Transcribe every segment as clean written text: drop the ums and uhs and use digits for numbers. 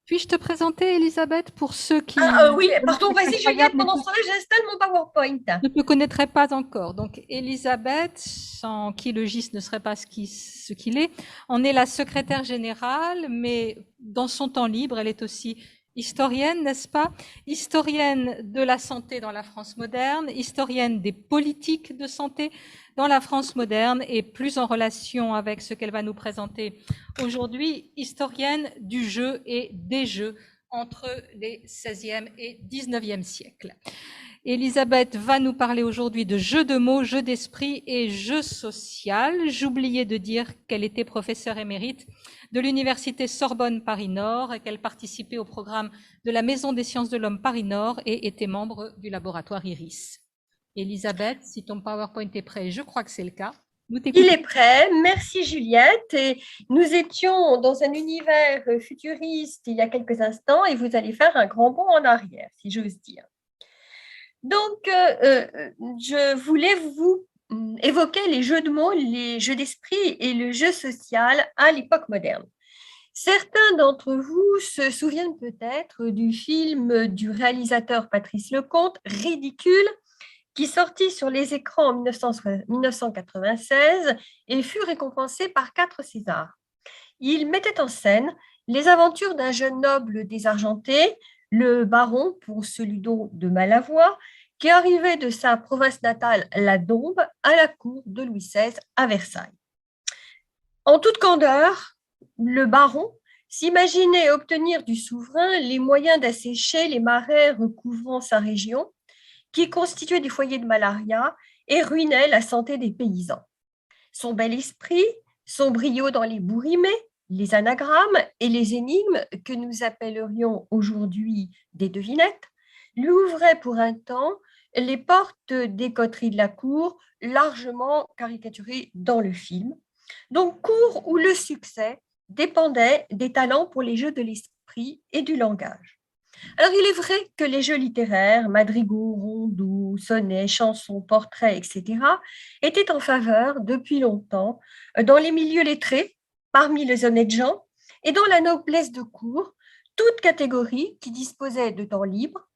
Puis-je te présenter, Elisabeth, pour ceux qui Oui, vraiment pardon, c'est vas-y Juliette, incroyable, pendant ce temps-là, j'installe mon PowerPoint. ne te connaîtraient pas encore. Donc, Elisabeth, sans qui le GIS ne serait pas ce qu'il est, en est la secrétaire générale, mais dans son temps libre, elle est aussi historienne, n'est-ce pas? Historienne de la santé dans la France moderne, historienne des politiques de santé dans la France moderne et plus en relation avec ce qu'elle va nous présenter aujourd'hui, historienne du jeu et des jeux entre les 16e et 19e siècles. Elisabeth va nous parler aujourd'hui de jeux de mots, jeux d'esprit et jeux social. J'oubliais de dire qu'elle était professeure émérite de l'Université Sorbonne Paris-Nord et qu'elle participait au programme de la Maison des sciences de l'homme Paris-Nord et était membre du laboratoire IRIS. Elisabeth, si ton PowerPoint est prêt, je crois que c'est le cas. Nous Il t'écoutons. est prêt, merci Juliette. Et nous étions dans un univers futuriste il y a quelques instants et vous allez faire un grand bond en arrière, si j'ose dire. Donc, je voulais vous évoquer les jeux de mots, les jeux d'esprit et le jeu social à l'époque moderne. Certains d'entre vous se souviennent peut-être du film du réalisateur Patrice Lecomte, Ridicule, qui sortit sur les écrans en 1996 et fut récompensé par 4 Césars. Il mettait en scène les aventures d'un jeune noble désargenté, le baron pour celui de Malavoie, qui arrivait de sa province natale, la Dombes, à la cour de Louis XVI à Versailles. En toute candeur, le baron s'imaginait obtenir du souverain les moyens d'assécher les marais recouvrant sa région, qui constituaient des foyers de malaria et ruinaient la santé des paysans. Son bel esprit, son brio dans les bourrimées, les anagrammes et les énigmes que nous appellerions aujourd'hui des devinettes, lui ouvraient pour un temps les portes des coteries de la cour, largement caricaturées dans le film. Donc, cour où le succès dépendait des talents pour les jeux de l'esprit et du langage. Alors, il est vrai que les jeux littéraires, madrigaux, rondeaux, sonnets, chansons, portraits, etc., étaient en faveur depuis longtemps dans les milieux lettrés, parmi les honnêtes gens, et dans la noblesse de cour, toute catégorie qui disposait de temps libre,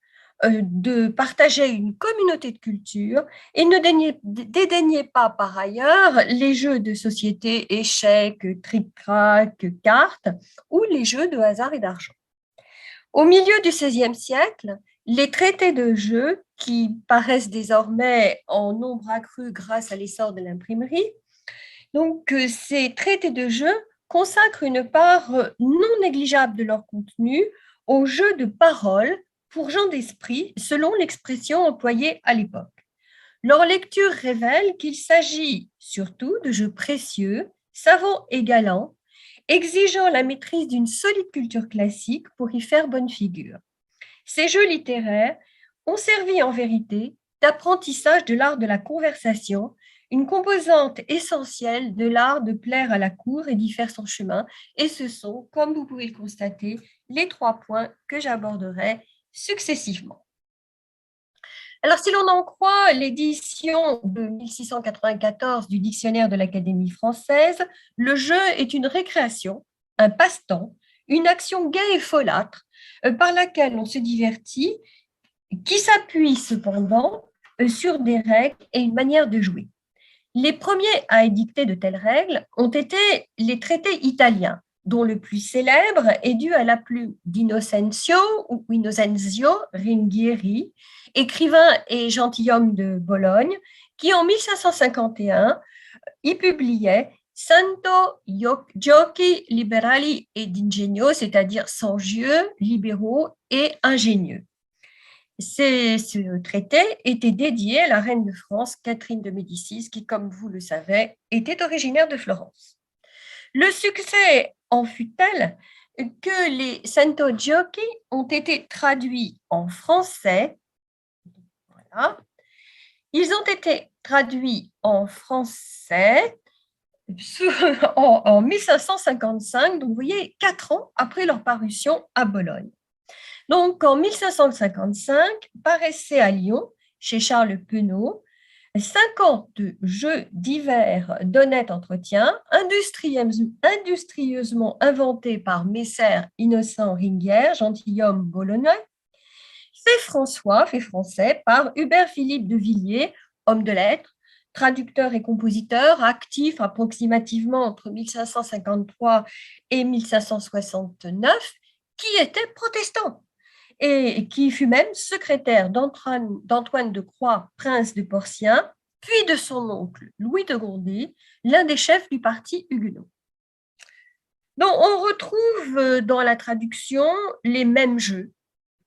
de partager une communauté de culture et ne dédaignait pas par ailleurs les jeux de société, échecs, tric-trac, cartes ou les jeux de hasard et d'argent. Au milieu du XVIe siècle, les traités de jeu, qui paraissent désormais en nombre accru grâce à l'essor de l'imprimerie, donc ces traités de jeu consacrent une part non négligeable de leur contenu aux jeux de parole pour gens d'esprit, selon l'expression employée à l'époque. Leur lecture révèle qu'il s'agit surtout de jeux précieux, savants et galants, exigeant la maîtrise d'une solide culture classique pour y faire bonne figure. Ces jeux littéraires ont servi en vérité d'apprentissage de l'art de la conversation, une composante essentielle de l'art de plaire à la cour et d'y faire son chemin, et ce sont, comme vous pouvez le constater, les 3 points que j'aborderai successivement. Alors, si l'on en croit l'édition de 1694 du Dictionnaire de l'Académie française, le jeu est une récréation, un passe-temps, une action gaie et folâtre par laquelle on se divertit, qui s'appuie cependant sur des règles et une manière de jouer. Les premiers à édicter de telles règles ont été les traités italiens, dont le plus célèbre est dû à la plume d'Innocencio ou Innocenzio Ringhieri, écrivain et gentilhomme de Bologne, qui en 1551 y publiait Santo Giochi Liberali ed Ingegno, c'est-à-dire sans jeux, libéraux et ingénieux. Ce traité était dédié à la reine de France, Catherine de Médicis, qui, comme vous le savez, était originaire de Florence. Le succès en fut tel que les Santo Giochi ont été traduits en français. Voilà. Ils ont été traduits en français en 1555, donc vous voyez, 4 ans après leur parution à Bologne. Donc, en 1555, paraissait à Lyon, chez Charles Penaud, 50 jeux divers d'honnête entretien, industrieusement inventés par Messer Innocent Ringier, gentilhomme bolognois, fait français par Hubert Philippe de Villiers, homme de lettres, traducteur et compositeur, actif approximativement entre 1553 et 1569, qui était protestant et qui fut même secrétaire d'Antoine de Croix, prince de Porcien, puis de son oncle Louis de Gondé, l'un des chefs du parti huguenot. Donc, on retrouve dans la traduction les mêmes jeux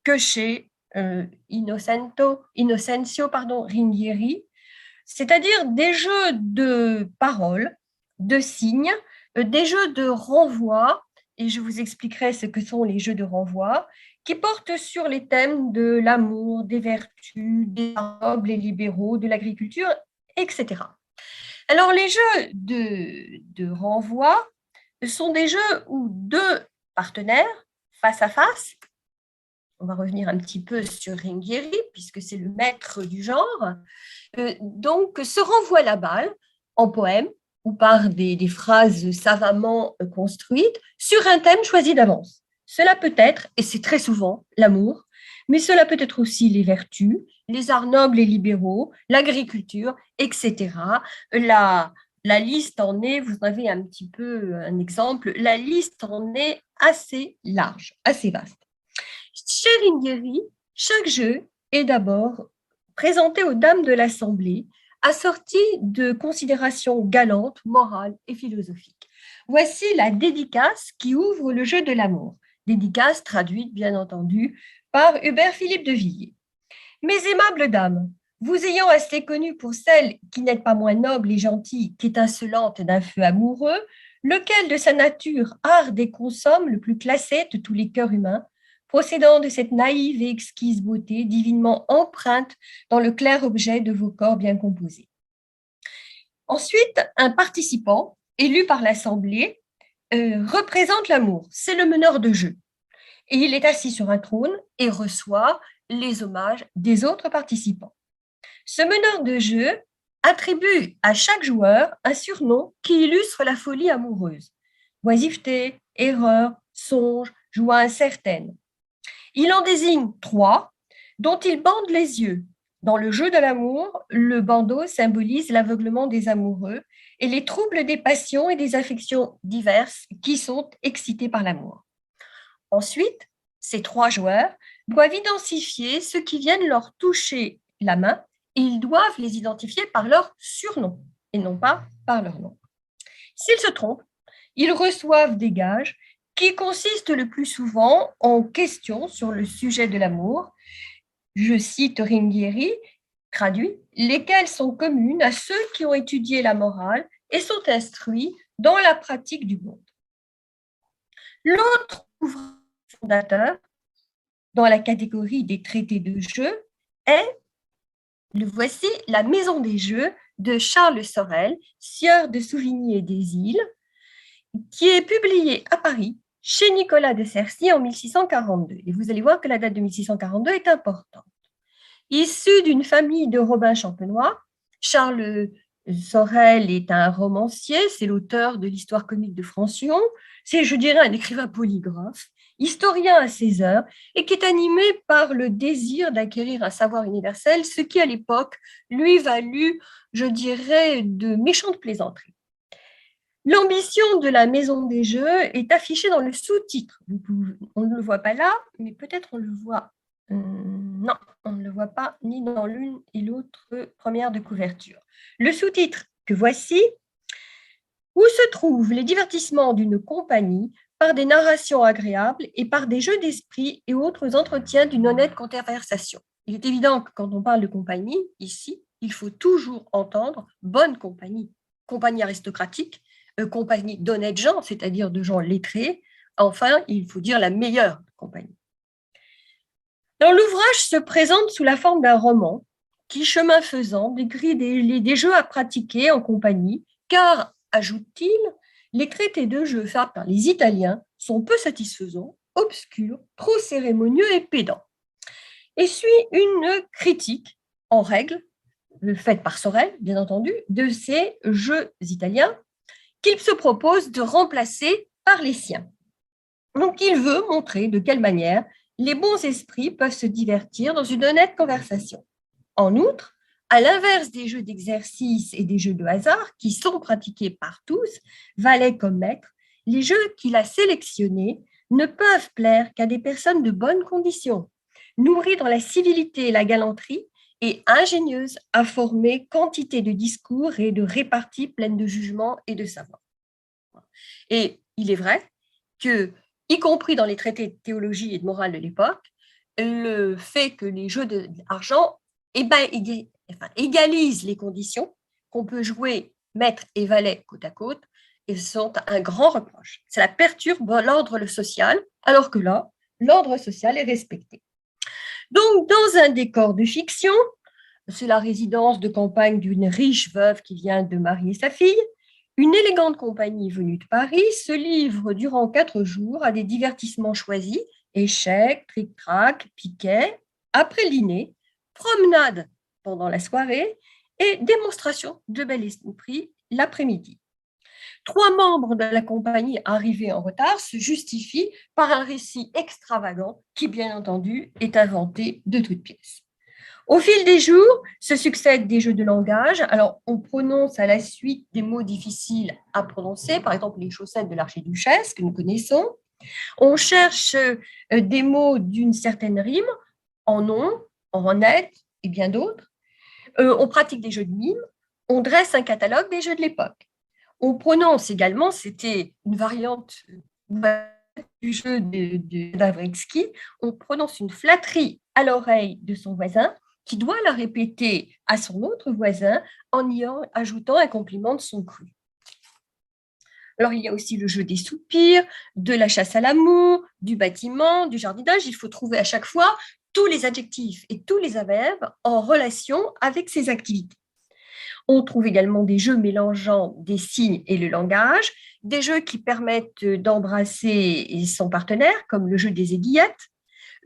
que chez Innocencio Ringhieri, c'est-à-dire des jeux de paroles, de signes, des jeux de renvoi, et je vous expliquerai ce que sont les jeux de renvoi, qui portent sur les thèmes de l'amour, des vertus, des nobles et libéraux, de l'agriculture, etc. Alors, les jeux de renvoi sont des jeux où deux partenaires, face à face, on va revenir un petit peu sur Ringhieri, puisque c'est le maître du genre, donc se renvoient la balle en poème ou par des phrases savamment construites sur un thème choisi d'avance. Cela peut être, et c'est très souvent, l'amour, mais cela peut être aussi les vertus, les arts nobles et libéraux, l'agriculture, etc. La liste en est, vous avez un petit peu un exemple, la liste en est assez large, assez vaste. Chez Ringhieri, chaque jeu est d'abord présenté aux dames de l'Assemblée, assorti de considérations galantes, morales et philosophiques. Voici la dédicace qui ouvre le jeu de l'amour. Dédicace traduite, bien entendu, par Hubert Philippe de Villiers. Mes aimables dames, vous ayant assez connues pour celle qui n'est pas moins noble et gentille qu'étincelante d'un feu amoureux, lequel de sa nature arde et consomme le plus classé de tous les cœurs humains, procédant de cette naïve et exquise beauté divinement empreinte dans le clair objet de vos corps bien composés. Ensuite, un participant, élu par l'Assemblée, représente l'amour. C'est le meneur de jeu. Et il est assis sur un trône et reçoit les hommages des autres participants. Ce meneur de jeu attribue à chaque joueur un surnom qui illustre la folie amoureuse. Oisiveté, erreur, songe, joie incertaine. Il en désigne 3, dont il bande les yeux. Dans le jeu de l'amour, le bandeau symbolise l'aveuglement des amoureux et les troubles des passions et des affections diverses qui sont excités par l'amour. Ensuite, ces 3 joueurs doivent identifier ceux qui viennent leur toucher la main et ils doivent les identifier par leur surnom et non pas par leur nom. S'ils se trompent, ils reçoivent des gages qui consistent le plus souvent en questions sur le sujet de l'amour. Je cite Ringhieri, traduit, lesquelles sont communes à ceux qui ont étudié la morale et sont instruits dans la pratique du monde. L'autre ouvrage fondateur dans la catégorie des traités de jeu est, le voici, La Maison des Jeux de Charles Sorel, sieur de Souvigny et des Îles, qui est publié à Paris chez Nicolas de Cercy en 1642. Et vous allez voir que la date de 1642 est importante. Issu d'une famille de Robin Champenois, Charles Sorel est un romancier, c'est l'auteur de l'histoire comique de Francion, c'est, je dirais, un écrivain polygraphe, historien à ses heures, et qui est animé par le désir d'acquérir un savoir universel, ce qui, à l'époque, lui valut, je dirais, de méchantes plaisanteries. L'ambition de la Maison des Jeux est affichée dans le sous-titre. On ne le voit pas là, mais peut-être on le voit. Non, on ne le voit pas ni dans l'une et l'autre première de couverture. Le sous-titre que voici, où se trouvent les divertissements d'une compagnie par des narrations agréables et par des jeux d'esprit et autres entretiens d'une honnête conversation. Il est évident que quand on parle de compagnie, ici, il faut toujours entendre bonne compagnie, compagnie aristocratique, compagnie d'honnêtes gens, c'est-à-dire de gens lettrés. Enfin, il faut dire la meilleure compagnie. L'ouvrage se présente sous la forme d'un roman qui, chemin faisant, décrit des jeux à pratiquer en compagnie, car, ajoute-t-il, les traités de jeux faits par les Italiens sont peu satisfaisants, obscurs, trop cérémonieux et pédants. Et suit une critique, en règle, faite par Sorel, bien entendu, de ces jeux italiens qu'il se propose de remplacer par les siens. Donc, il veut montrer de quelle manière les bons esprits peuvent se divertir dans une honnête conversation. En outre, à l'inverse des jeux d'exercice et des jeux de hasard qui sont pratiqués par tous, valets comme maîtres, les jeux qu'il a sélectionnés ne peuvent plaire qu'à des personnes de bonne condition, nourries dans la civilité et la galanterie et ingénieuses à former quantité de discours et de réparties pleines de jugement et de savoir. Et il est vrai que, y compris dans les traités de théologie et de morale de l'époque, le fait que les jeux d'argent égalisent les conditions qu'on peut jouer maître et valet côte à côte et sont un grand reproche. Cela perturbe l'ordre social, alors que là, l'ordre social est respecté. Donc, dans un décor de fiction, c'est la résidence de campagne d'une riche veuve qui vient de marier sa fille. Une élégante compagnie venue de Paris se livre durant 4 jours à des divertissements choisis, échecs, tric-trac, piquets, après le dîner, promenade pendant la soirée et démonstration de bel esprit l'après-midi. 3 membres de la compagnie arrivés en retard se justifient par un récit extravagant qui, bien entendu, est inventé de toutes pièces. Au fil des jours, se succèdent des jeux de langage. Alors, on prononce à la suite des mots difficiles à prononcer, par exemple les chaussettes de l'archiduchesse que nous connaissons. On cherche des mots d'une certaine rime, en nom, en net et bien d'autres. On pratique des jeux de mime. On dresse un catalogue des jeux de l'époque. On prononce également, c'était une variante du jeu d'Avriksky, on prononce une flatterie à l'oreille de son voisin qui doit la répéter à son autre voisin en y ajoutant un compliment de son cru. Alors, il y a aussi le jeu des soupirs, de la chasse à l'amour, du bâtiment, du jardinage. Il faut trouver à chaque fois tous les adjectifs et tous les adverbes en relation avec ces activités. On trouve également des jeux mélangeant des signes et le langage, des jeux qui permettent d'embrasser son partenaire, comme le jeu des aiguillettes,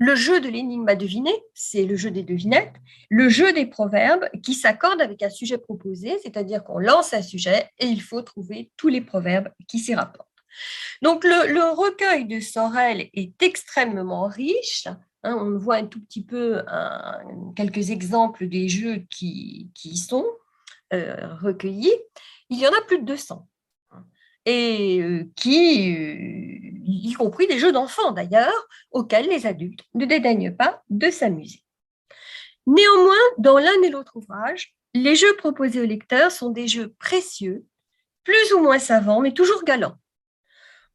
le jeu de l'énigme à deviner, c'est le jeu des devinettes, le jeu des proverbes qui s'accordent avec un sujet proposé, c'est-à-dire qu'on lance un sujet et il faut trouver tous les proverbes qui s'y rapportent. Donc, le recueil de Sorel est extrêmement riche. On voit un tout petit peu quelques exemples des jeux qui y sont recueillis. Il y en a plus de 200. Et y compris des jeux d'enfants d'ailleurs, auxquels les adultes ne dédaignent pas de s'amuser. Néanmoins, dans l'un et l'autre ouvrage, les jeux proposés aux lecteurs sont des jeux précieux, plus ou moins savants, mais toujours galants.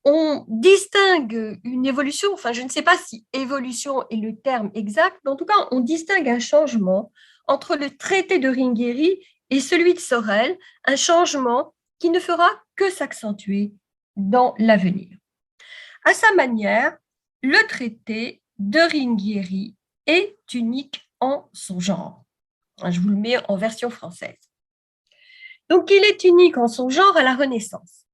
On distingue une évolution, enfin je ne sais pas si évolution est le terme exact, mais en tout cas on distingue un changement entre le traité de Ringhieri et celui de Sorel, un changement qui ne fera que s'accentuer dans l'avenir. À sa manière, le traité de Ringhieri est unique en son genre. Je vous le mets en version française. Donc, il est unique en son genre à la Renaissance.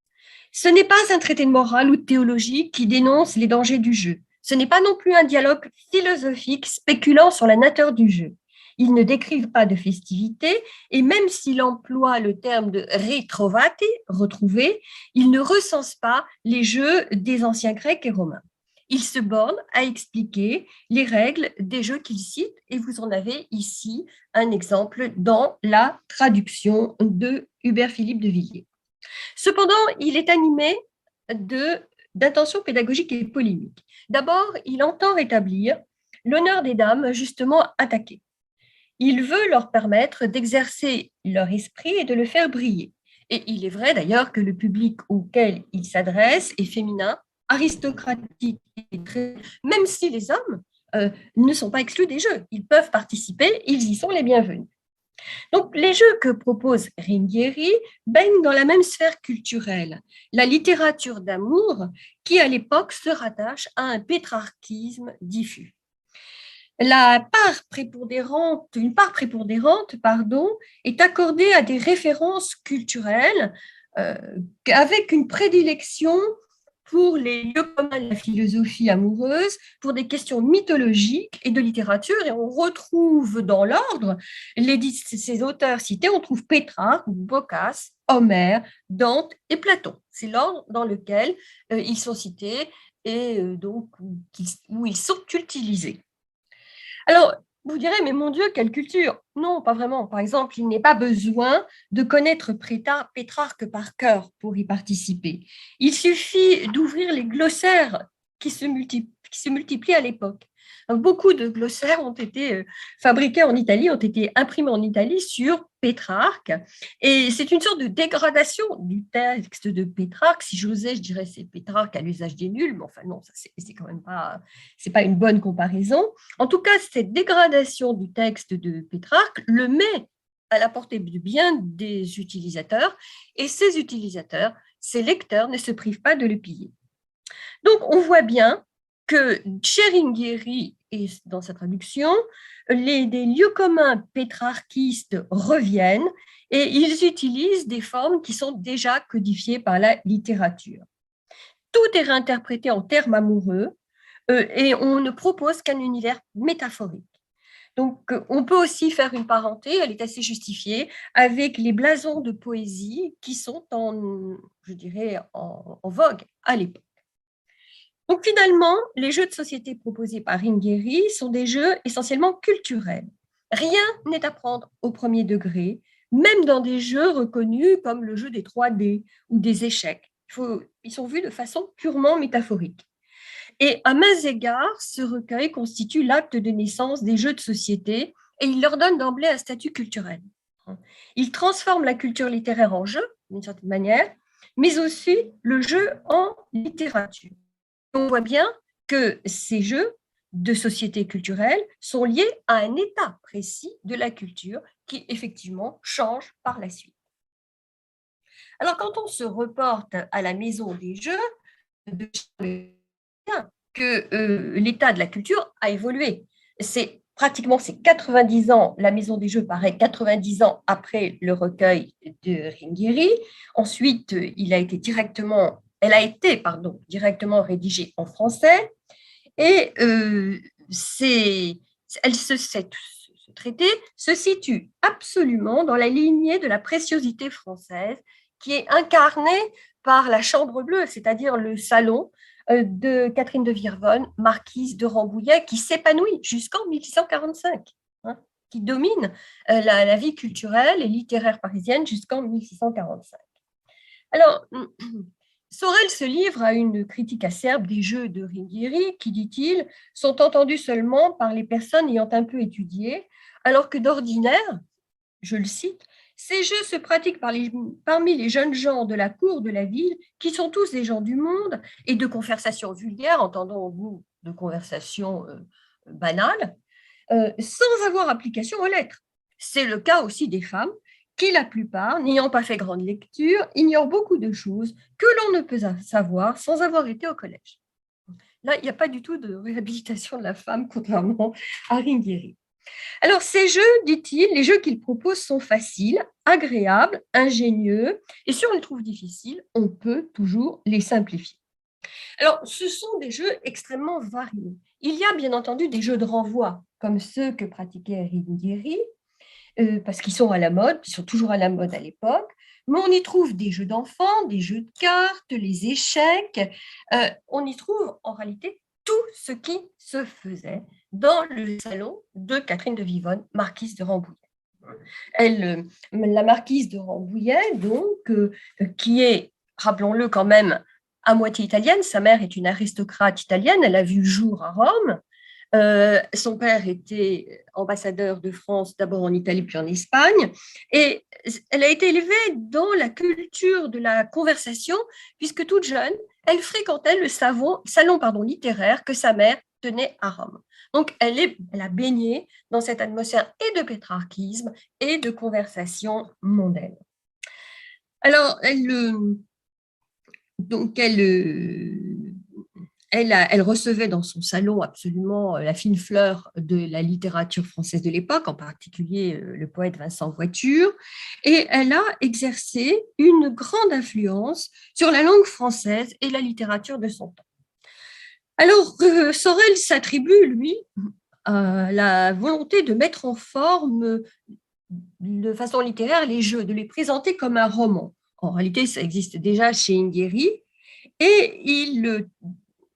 Ce n'est pas un traité de morale ou de théologie qui dénonce les dangers du jeu. Ce n'est pas non plus un dialogue philosophique spéculant sur la nature du jeu. Il ne décrivent pas de festivités et même s'il emploie le terme de ritrovati, retrouver, il ne recense pas les jeux des anciens Grecs et Romains. Il se borne à expliquer les règles des jeux qu'il cite et vous en avez ici un exemple dans la traduction de Hubert Philippe de Villiers. Cependant, il est animé d'intentions pédagogiques et polémiques. D'abord, il entend rétablir l'honneur des dames justement attaquées. Il veut leur permettre d'exercer leur esprit et de le faire briller. Et il est vrai d'ailleurs que le public auquel il s'adresse est féminin, aristocratique, même si les hommes ne sont pas exclus des jeux. Ils peuvent participer, ils y sont les bienvenus. Donc, les jeux que propose Ringhieri baignent dans la même sphère culturelle, la littérature d'amour qui, à l'époque, se rattache à un pétrarchisme diffus. Une part prépondérante, est accordée à des références culturelles avec une prédilection pour les lieux communs de la philosophie amoureuse, pour des questions mythologiques et de littérature. Et on retrouve dans l'ordre ces auteurs cités, on trouve Pétrarque, Boccace, Homère, Dante et Platon. C'est l'ordre dans lequel ils sont cités et donc où ils sont utilisés. Alors, vous direz, mais mon Dieu, quelle culture! Non, pas vraiment. Par exemple, il n'est pas besoin de connaître Pétrarque par cœur pour y participer. Il suffit d'ouvrir les glossaires qui se multiplient à l'époque. Beaucoup de glossaires ont été fabriqués en Italie, ont été imprimés en Italie sur Pétrarque. Et c'est une sorte de dégradation du texte de Pétrarque. Si j'osais, je dirais c'est Pétrarque à l'usage des nuls, mais enfin non, c'est quand même pas, c'est pas une bonne comparaison. En tout cas, cette dégradation du texte de Pétrarque le met à la portée de bien des utilisateurs, et ces utilisateurs, ces lecteurs, ne se privent pas de le piller. Donc, on voit bien que Tcheringhéry, et dans sa traduction, des lieux communs pétrarchistes reviennent et ils utilisent des formes qui sont déjà codifiées par la littérature. Tout est réinterprété en termes amoureux et on ne propose qu'un univers métaphorique. Donc, on peut aussi faire une parenté, elle est assez justifiée, avec les blasons de poésie qui sont je dirais, en vogue à l'époque. Donc finalement, les jeux de société proposés par Ringueri sont des jeux essentiellement culturels. Rien n'est à prendre au premier degré, même dans des jeux reconnus comme le jeu des 3D ou des échecs. Ils sont vus de façon purement métaphorique. Et à mains égards, ce recueil constitue l'acte de naissance des jeux de société et il leur donne d'emblée un statut culturel. Il transforme la culture littéraire en jeu, d'une certaine manière, mais aussi le jeu en littérature. On voit bien que ces jeux de société culturelle sont liés à un état précis de la culture qui, effectivement, change par la suite. Alors, quand on se reporte à la maison des jeux, que l'état de la culture a évolué. C'est 90 ans, la Maison des Jeux paraît 90 ans après le recueil de Ringueri. Ensuite, elle a été directement rédigée en français. Et ce traité se situe absolument dans la lignée de la préciosité française qui est incarnée par la Chambre bleue, c'est-à-dire le salon de Catherine de Virvonne, marquise de Rambouillet, qui s'épanouit jusqu'en 1645, qui domine la vie culturelle et littéraire parisienne jusqu'en 1645. Alors, Sorel se livre à une critique acerbe des jeux de Ringueri qui, dit-il, sont entendus seulement par les personnes ayant un peu étudié, alors que d'ordinaire, je le cite, ces jeux se pratiquent parmi les jeunes gens de la cour de la ville, qui sont tous des gens du monde et de conversation vulgaire, entendons-nous de conversation banale, sans avoir application aux lettres. C'est le cas aussi des femmes, qui la plupart, n'ayant pas fait grande lecture, ignorent beaucoup de choses que l'on ne peut savoir sans avoir été au collège. Là, il n'y a pas du tout de réhabilitation de la femme, contrairement à Ringueri. Alors, ces jeux, dit-il, les jeux qu'il propose sont faciles, agréables, ingénieux, et si on les trouve difficiles, on peut toujours les simplifier. Alors, ce sont des jeux extrêmement variés. Il y a bien entendu des jeux de renvoi, comme ceux que pratiquait Ringueri, parce qu'ils sont à la mode, ils sont toujours à la mode à l'époque, mais on y trouve des jeux d'enfants, des jeux de cartes, les échecs, on y trouve en réalité tout ce qui se faisait dans le salon de Catherine de Vivonne, marquise de Rambouillet. La marquise de Rambouillet, donc, qui est, rappelons-le quand même, à moitié italienne, sa mère est une aristocrate italienne, elle a vu le jour à Rome, son père était ambassadeur de France, d'abord en Italie puis en Espagne, et elle a été élevée dans la culture de la conversation, puisque toute jeune, elle fréquentait le salon littéraire que sa mère tenait à Rome. Donc, elle a baigné dans cette atmosphère et de pétrarchisme et de conversation mondaine. Alors, elle recevait dans son salon absolument la fine fleur de la littérature française de l'époque, en particulier le poète Vincent Voiture, et elle a exercé une grande influence sur la langue française et la littérature de son temps. Alors, Sorel s'attribue, lui, la volonté de mettre en forme de façon littéraire les jeux, de les présenter comme un roman. En réalité, ça existe déjà chez Inghieri, et il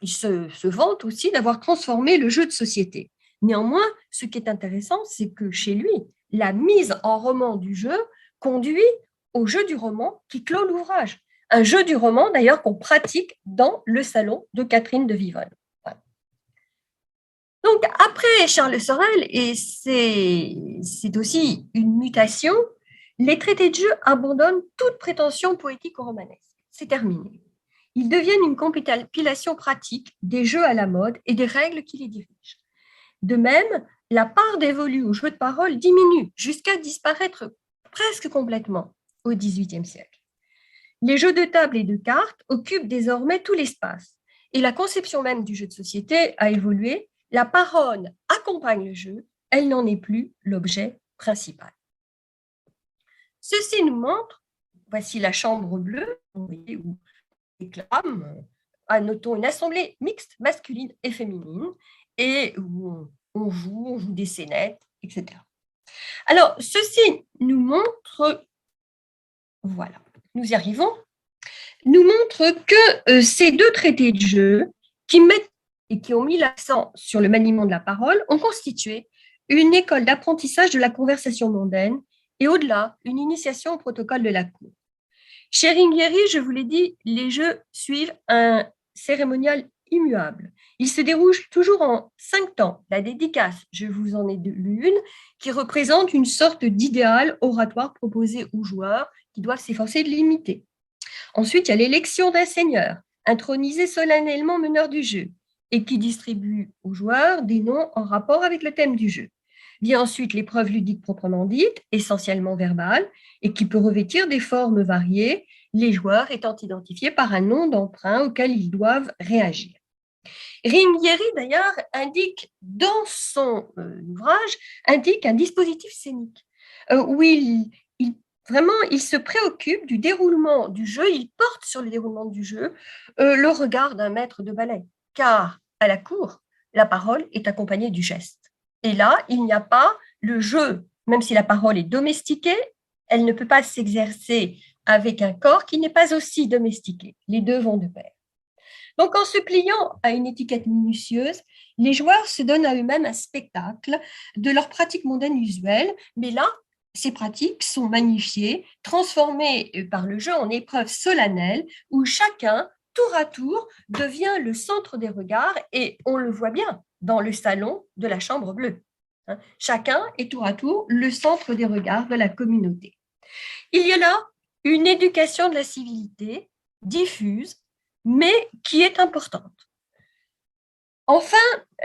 se vante aussi d'avoir transformé le jeu de société. Néanmoins, ce qui est intéressant, c'est que chez lui, la mise en roman du jeu conduit au jeu du roman qui clôt l'ouvrage. Un jeu du roman, d'ailleurs, qu'on pratique dans le salon de Catherine de Vivonne. Voilà. Donc, après Charles Sorel, et c'est aussi une mutation, les traités de jeu abandonnent toute prétention poétique ou romanesque. C'est terminé. Ils deviennent une compilation pratique des jeux à la mode et des règles qui les dirigent. De même, la part dévolue aux jeux de parole diminue jusqu'à disparaître presque complètement au XVIIIe siècle. Les jeux de table et de cartes occupent désormais tout l'espace et la conception même du jeu de société a évolué. La parole accompagne le jeu, elle n'en est plus l'objet principal. Ceci nous montre, voici la chambre bleue, vous voyez, où réclame, notons une assemblée mixte masculine et féminine, et où on joue des scénettes, etc. Alors, ceci nous montre, voilà, nous y arrivons, nous montre que ces deux traités de jeu qui mettent et qui ont mis l'accent sur le maniement de la parole ont constitué une école d'apprentissage de la conversation mondaine et au-delà, une initiation au protocole de la cour. Chez Inghieri, je vous l'ai dit, les jeux suivent un cérémonial immuable. Ils se déroulent toujours en 5 temps. La dédicace, je vous en ai lu une, qui représente une sorte d'idéal oratoire proposé aux joueurs qui doivent s'efforcer de l'imiter. Ensuite, il y a l'élection d'un seigneur, intronisé solennellement meneur du jeu, et qui distribue aux joueurs des noms en rapport avec le thème du jeu. Vient ensuite l'épreuve ludique proprement dite, essentiellement verbale, et qui peut revêtir des formes variées, les joueurs étant identifiés par un nom d'emprunt auquel ils doivent réagir. Ringhieri, d'ailleurs, indique dans son ouvrage un dispositif scénique où vraiment, il se préoccupe du déroulement du jeu, il porte sur le déroulement du jeu le regard d'un maître de ballet, car à la cour, la parole est accompagnée du geste. Et là, il n'y a pas le jeu, même si la parole est domestiquée, elle ne peut pas s'exercer avec un corps qui n'est pas aussi domestiqué. Les deux vont de pair. Donc, en se pliant à une étiquette minutieuse, les joueurs se donnent à eux-mêmes un spectacle de leurs pratiques mondaines usuelles, mais là, ces pratiques sont magnifiées, transformées par le jeu en épreuves solennelles où chacun, tour à tour, devient le centre des regards et on le voit bien dans le salon de la chambre bleue. Chacun est tour à tour le centre des regards de la communauté. Il y a là une éducation de la civilité diffuse, mais qui est importante. Enfin,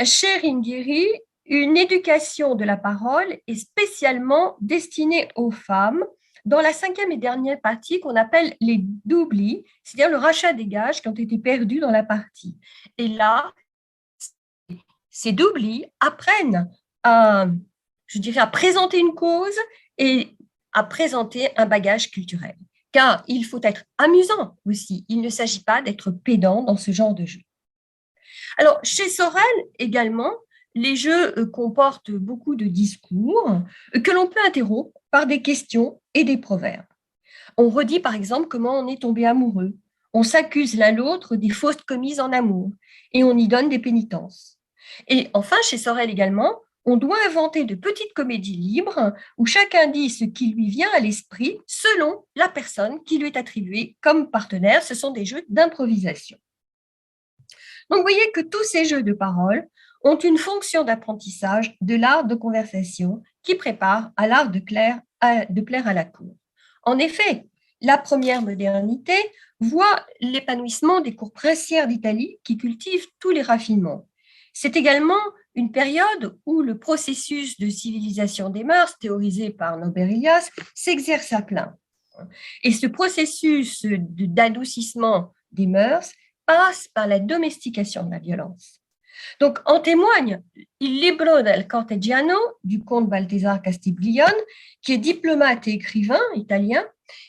chez Ringhieri, une éducation de la parole est spécialement destinée aux femmes dans la 5e et dernière partie qu'on appelle les doublis, c'est-à-dire le rachat des gages qui ont été perdus dans la partie. Et là, ces doublis apprennent à présenter une cause et à présenter un bagage culturel. Car il faut être amusant aussi. Il ne s'agit pas d'être pédant dans ce genre de jeu. Alors, chez Sorel également, les jeux comportent beaucoup de discours que l'on peut interrompre par des questions et des proverbes. On redit par exemple comment on est tombé amoureux. On s'accuse l'un l'autre des fautes commises en amour et on y donne des pénitences. Et enfin, chez Sorel également, on doit inventer de petites comédies libres où chacun dit ce qui lui vient à l'esprit selon la personne qui lui est attribuée comme partenaire. Ce sont des jeux d'improvisation. Donc, vous voyez que tous ces jeux de parole ont une fonction d'apprentissage de l'art de conversation qui prépare à l'art de plaire à la cour. En effet, la première modernité voit l'épanouissement des cours princières d'Italie qui cultivent tous les raffinements. C'est également une période où le processus de civilisation des mœurs, théorisé par Norbert Elias, s'exerce à plein. Et ce processus d'adoucissement des mœurs passe par la domestication de la violence. Donc, en témoigne Il libro del cortegiano du comte Balthazar Castiglione, qui est diplomate et écrivain italien.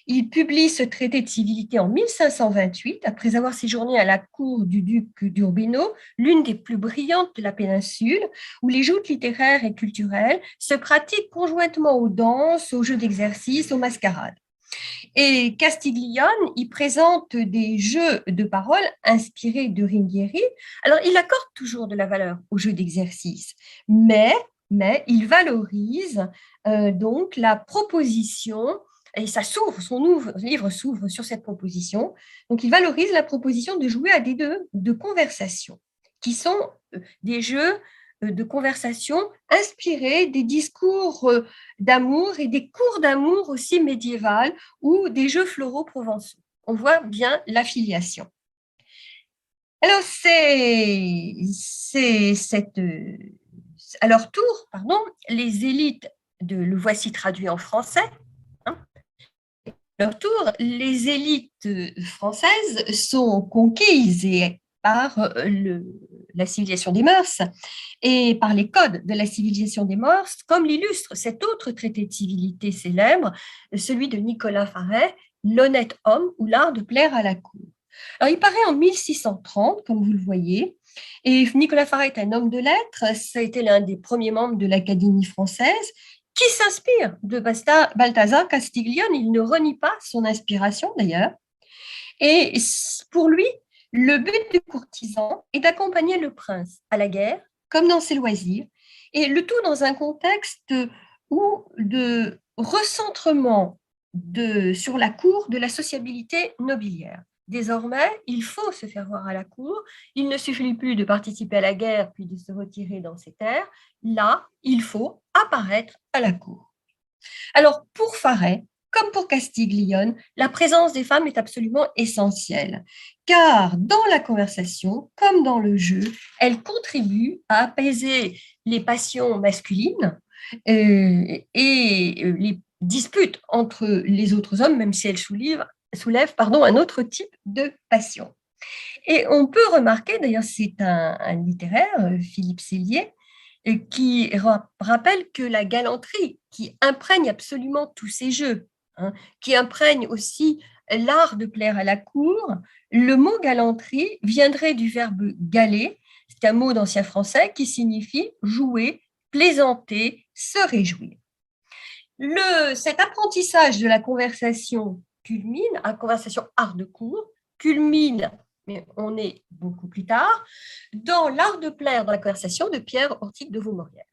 Il publie ce traité de civilité en 1528, après avoir séjourné à la cour du duc d'Urbino, l'une des plus brillantes de la péninsule, où les joutes littéraires et culturelles se pratiquent conjointement aux danses, aux jeux d'exercice, aux mascarades. Et Castiglione, il présente des jeux de paroles inspirés de Ringhieri. Alors, il accorde toujours de la valeur aux jeux d'exercice, mais il valorise donc la proposition, et ça s'ouvre, livre s'ouvre sur cette proposition. Donc, il valorise la proposition de jouer à des jeux de conversation, qui sont des jeux de conversation inspirés des discours d'amour et des cours d'amour aussi médiévales ou des jeux floraux provençaux. On voit bien l'affiliation. Alors, à leur tour, les élites le voici traduit en français. À leur tour, les élites françaises sont conquises par la civilisation des mœurs et par les codes de la civilisation des mœurs, comme l'illustre cet autre traité de civilité célèbre, celui de Nicolas Faret, L'honnête homme ou l'art de plaire à la cour. Alors, il paraît en 1630, comme vous le voyez, et Nicolas Faret est un homme de lettres, ça a été l'un des premiers membres de l'Académie française, qui s'inspire de Balthazar Castiglione. Il ne renie pas son inspiration d'ailleurs. Et pour lui, le but du courtisan est d'accompagner le prince à la guerre, comme dans ses loisirs, et le tout dans un contexte de recentrement sur la cour de la sociabilité nobiliaire. Désormais, il faut se faire voir à la cour. Il ne suffit plus de participer à la guerre puis de se retirer dans ses terres. Là, il faut apparaître à la cour. Alors, pour Faret, comme pour Castiglione, la présence des femmes est absolument essentielle, car dans la conversation, comme dans le jeu, elles contribuent à apaiser les passions masculines et les disputes entre les autres hommes, même si elles soulèvent un autre type de passion. Et on peut remarquer, d'ailleurs c'est un littéraire, Philippe Sellier, qui rappelle que la galanterie qui imprègne absolument tous ces jeux, qui imprègne aussi l'art de plaire à la cour, le mot galanterie viendrait du verbe galer, c'est un mot d'ancien français qui signifie jouer, plaisanter, se réjouir. Cet apprentissage de la conversation conversation art de cour, culmine, mais on est beaucoup plus tard, dans l'art de plaire dans la conversation de Pierre Ortyque de Vaumorière,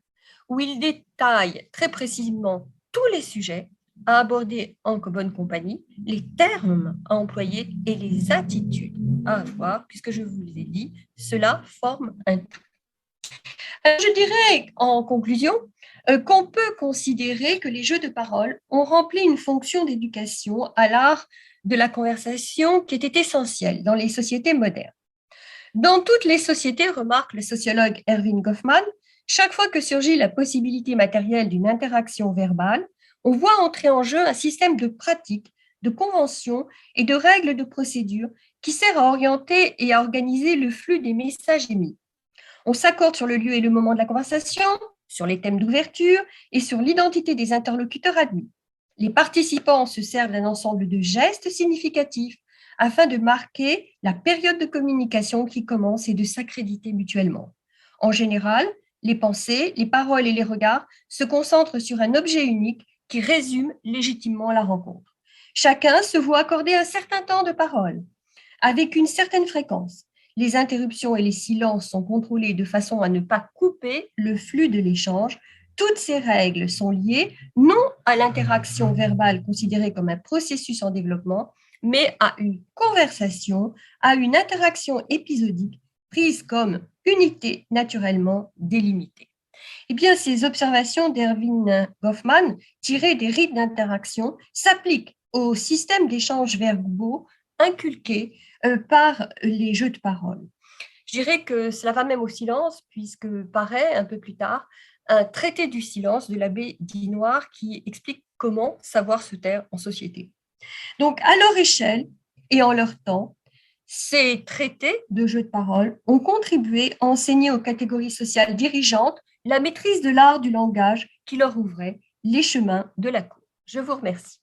où il détaille très précisément tous les sujets à aborder en bonne compagnie, les termes à employer et les attitudes à avoir, puisque je vous l'ai dit, cela forme un tout. Je dirais en conclusion qu'on peut considérer que les jeux de parole ont rempli une fonction d'éducation à l'art de la conversation qui était essentielle dans les sociétés modernes. Dans toutes les sociétés, remarque le sociologue Erving Goffman, chaque fois que surgit la possibilité matérielle d'une interaction verbale, on voit entrer en jeu un système de pratiques, de conventions et de règles de procédure qui sert à orienter et à organiser le flux des messages émis. On s'accorde sur le lieu et le moment de la conversation, sur les thèmes d'ouverture et sur l'identité des interlocuteurs admis. Les participants se servent d'un ensemble de gestes significatifs afin de marquer la période de communication qui commence et de s'accréditer mutuellement. En général, les pensées, les paroles et les regards se concentrent sur un objet unique qui résume légitimement la rencontre. Chacun se voit accorder un certain temps de parole, avec une certaine fréquence. Les interruptions et les silences sont contrôlés de façon à ne pas couper le flux de l'échange. Toutes ces règles sont liées non à l'interaction verbale considérée comme un processus en développement, mais à une conversation, à une interaction épisodique prise comme unité naturellement délimitée. Eh bien, ces observations d'Erving Goffman, tirées des rites d'interaction, s'appliquent au système d'échanges verbaux inculqués par les jeux de parole. Je dirais que cela va même au silence, puisque paraît un peu plus tard un traité du silence de l'abbé Dinoir qui explique comment savoir se taire en société. Donc, à leur échelle et en leur temps, Ces traités de jeux de parole ont contribué à enseigner aux catégories sociales dirigeantes la maîtrise de l'art du langage qui leur ouvrait les chemins de la cour. Je vous remercie.